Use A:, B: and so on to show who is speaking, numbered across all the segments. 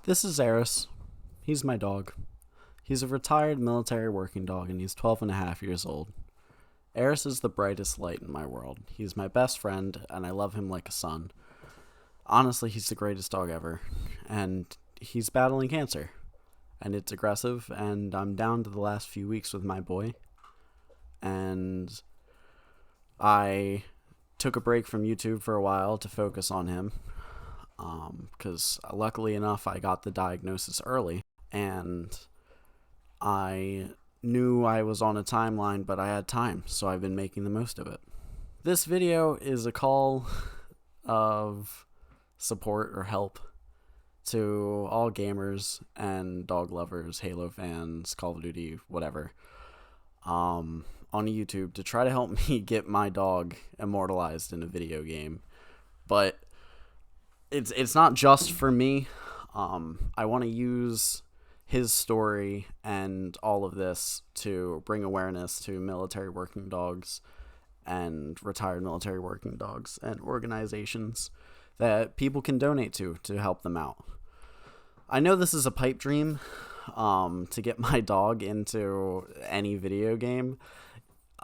A: This is Arras. He's my dog. He's a retired military working dog and he's 12 and a half years old. Arras is the brightest light in my world. He's my best friend and I love him like a son. Honestly, he's the greatest dog ever. And he's battling cancer. And it's aggressive and I'm down to the last few weeks with my boy. And I took a break from YouTube for a while to focus on him. Because luckily enough, I got the diagnosis early, and I knew I was on a timeline, but I had time, so I've been making the most of it. This video is a call of support or help to all gamers and dog lovers, Halo fans, Call of Duty, whatever, on YouTube to try to help me get my dog immortalized in a video game. But it's not just for me. I want to use his story and all of this to bring awareness to military working dogs and retired military working dogs and organizations that people can donate to help them out. I know this is a pipe dream to get my dog into any video game,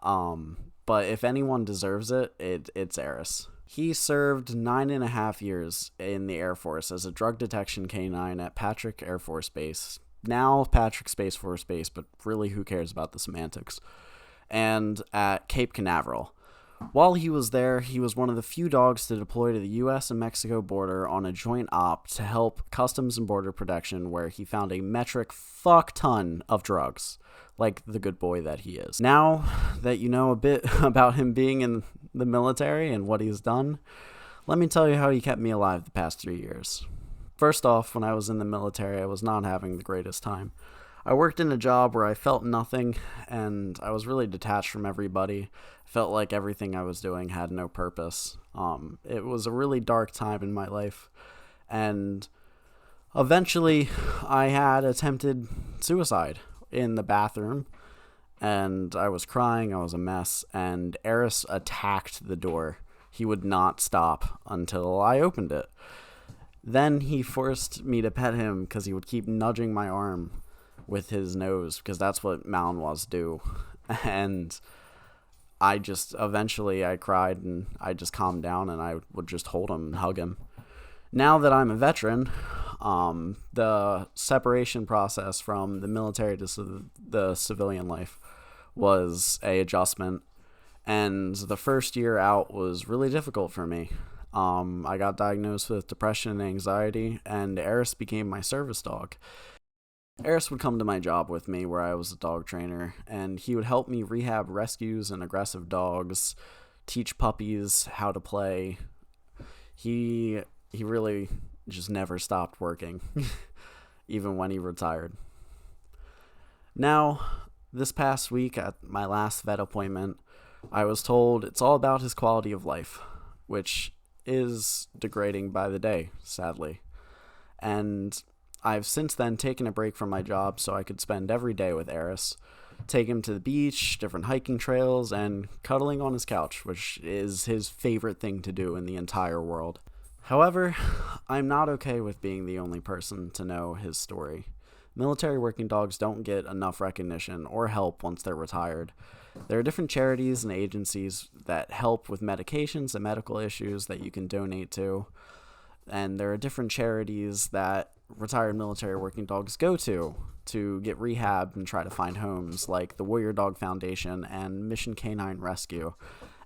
A: but if anyone deserves it, it's Arras. He served 9.5 years in the Air Force as a drug detection K9 at Patrick Air Force Base. Now Patrick Space Force Base, but really who cares about the semantics? And at Cape Canaveral. While he was there, he was one of the few dogs to deploy to the U.S. and Mexico border on a joint op to help Customs and Border Protection, where he found a metric fuck ton of drugs, like the good boy that he is. Now that you know a bit about him being in the military and what he's done, let me tell you how he kept me alive the past 3 years. First off, when I was in the military, I was not having the greatest time. I worked in a job where I felt nothing, and I was really detached from everybody. I felt like everything I was doing had no purpose. It was a really dark time in my life, and eventually I had attempted suicide in the bathroom, and I was crying, I was a mess, and Arras attacked the door. He would not stop until I opened it. Then he forced me to pet him because he would keep nudging my arm with his nose, because that's what Malinois do. And eventually I cried and I just calmed down and I would just hold him and hug him. Now that I'm a veteran, the separation process from the military to the civilian life was a adjustment, and the first year out was really difficult for me. I got diagnosed with depression and anxiety, and Arras became my service dog. Arras would come to my job with me where I was a dog trainer, and he would help me rehab rescues and aggressive dogs, teach puppies how to play. He really just never stopped working, even when he retired. Now, this past week at my last vet appointment, I was told it's all about his quality of life, which is degrading by the day, sadly. And I've since then taken a break from my job so I could spend every day with Arras, take him to the beach, different hiking trails, and cuddling on his couch, which is his favorite thing to do in the entire world. However, I'm not okay with being the only person to know his story. Military working dogs don't get enough recognition or help once they're retired. There are different charities and agencies that help with medications and medical issues that you can donate to. And there are different charities that retired military working dogs go to get rehabbed and try to find homes, like the Warrior Dog Foundation and Mission Canine Rescue.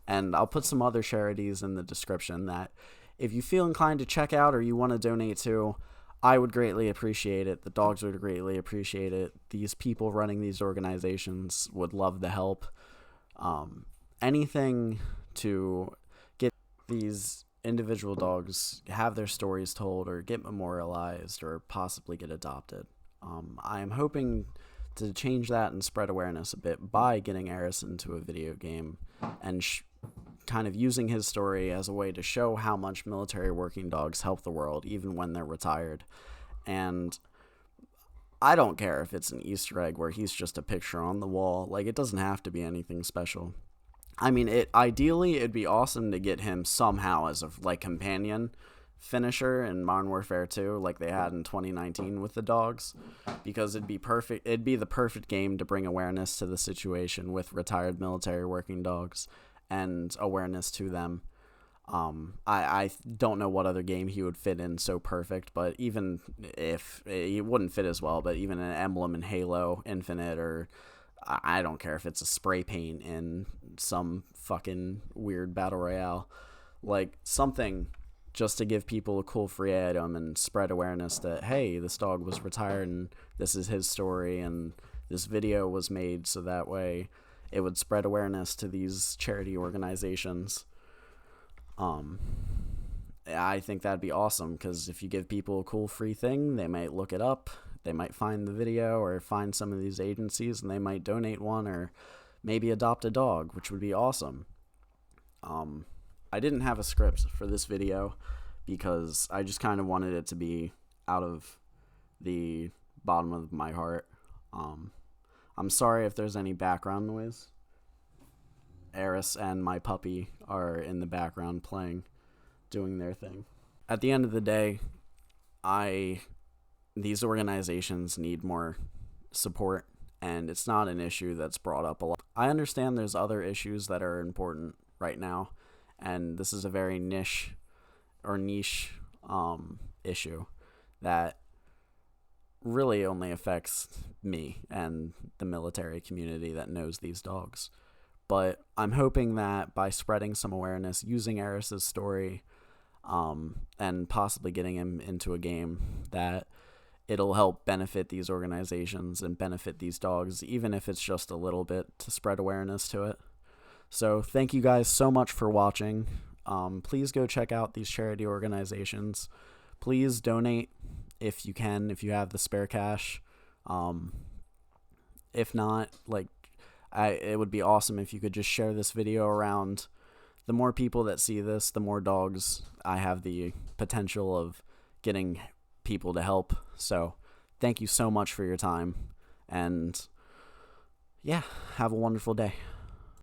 A: And I'll put some other charities in the description that if you feel inclined to check out or you want to donate to, I would greatly appreciate it. The dogs would greatly appreciate it. These people running these organizations would love the help. Anything to get these individual dogs have their stories told or get memorialized or possibly get adopted. I am hoping to change that and spread awareness a bit by getting Arras into a video game and kind of using his story as a way to show how much military working dogs help the world even when they're retired. And I don't care if it's an Easter egg where he's just a picture on the wall. Like, it doesn't have to be anything special. I mean, ideally it'd be awesome to get him somehow as a companion finisher in Modern Warfare 2 like they had in 2019 with the dogs, because it'd be the perfect game to bring awareness to the situation with retired military working dogs and awareness to them. I don't know what other game he would fit in so perfect, but even if he wouldn't fit as well, but even an emblem in Halo Infinite, or I don't care if it's a spray paint in some fucking weird battle royale, like something just to give people a cool free item and spread awareness that, hey, this dog was retired and this is his story and this video was made, so that way it would spread awareness to these charity organizations. I think that'd be awesome, because if you give people a cool free thing, they might look it up, they might find the video or find some of these agencies, and they might donate one or maybe adopt a dog, which would be awesome. I didn't have a script for this video because I just kind of wanted it to be out of the bottom of my heart. I'm sorry if there's any background noise. Arras and my puppy are in the background playing, doing their thing. At the end of the day, these organizations need more support, and it's not an issue that's brought up a lot. I understand there's other issues that are important right now, and this is a very niche issue that really only affects me and the military community that knows these dogs. But I'm hoping that by spreading some awareness, using Arras' story, and possibly getting him into a game, that it'll help benefit these organizations and benefit these dogs, even if it's just a little bit, to spread awareness to it. So thank you guys so much for watching. Please go check out these charity organizations. Please donate if you can, if you have the spare cash. If not, it would be awesome if you could just share this video around. The more people that see this, the more dogs I have the potential of getting people to help. So thank you so much for your time, and yeah, have a wonderful day.